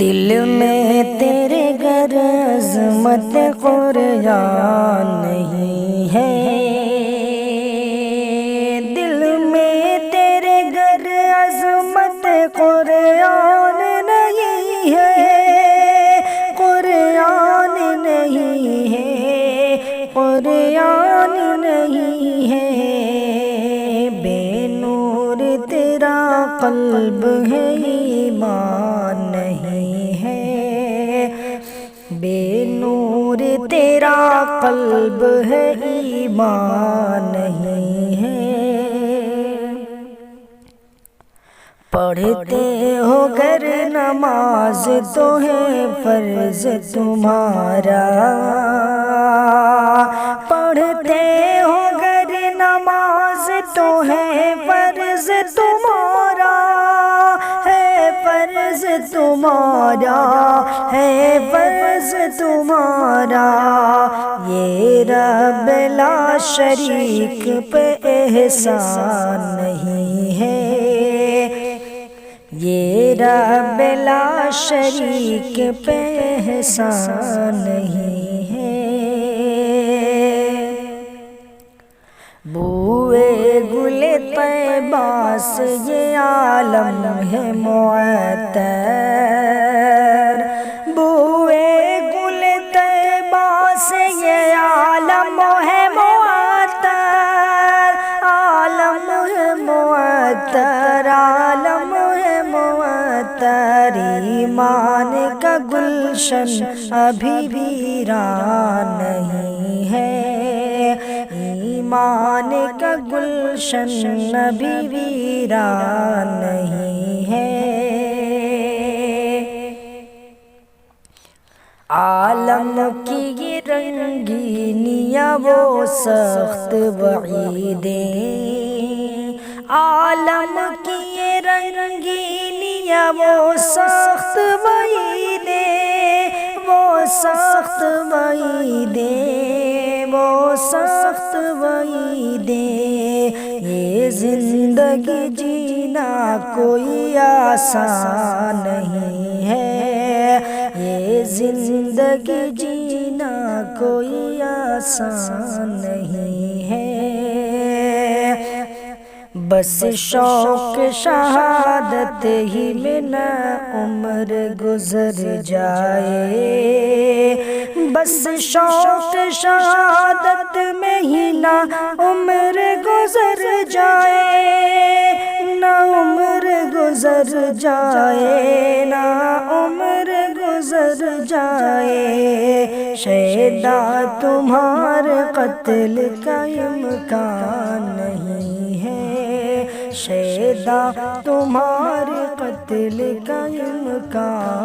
دل میں تیرے گر عظمت قرآن نہیں ہے، دل میں تیرے گر عظمت قرآن نہیں ہے، قرآن نہیں ہے، قرآن نہیں ہے، بے نور تیرا قلب ہے ایمان نہیں ہے، بے نور تیرا قلب ہے ایمان نہیں ہے۔ پڑھتے ہو گر نماز تو ہے فرض تمہارا، پڑھتے ہو گر نماز تو ہے فرض تمہارا، ہے فرض تمہارا، ہے فرض تمہارا، یہ رب لا شریک پہ احسان نہیں ہے، یہ رب لا شریک پہ احسان نہیں ہے۔ بوئے گل طیبہ سے یہ عالم ہے معطر، بوئے گل طیبہ سے یہ عالم ہے معطر، عالم ہے معطر، عالم ہے معطر، ایمان کا گلشن ابھی ویران نہیں ہے، ایمان کا گلشن ابھی ویران نہیں ہے۔ عالم کی یہ رنگینیاں وہ سخت وعیدیں، عالم کی یہ رنگینیاں وہ سخت وعیدیں، وہ سخت وعیدیں، وہ سخت وعیدیں، یہ زندگی جینا کوئی آسان نہیں ہے، یہ زندگی جینا کوئی آسان نہیں ہے، بس شوق شہادت ہی میں نہ عمر گزر جائے، بس شوق شہادت میں ہی نہ عمر گزر جائے، نہ عمر گزر جائے، نہ عمر گزر جائے، شیدا تمہارے قتل کا امکان نہیں ہے، شیدا تمہارے قتل کا امکان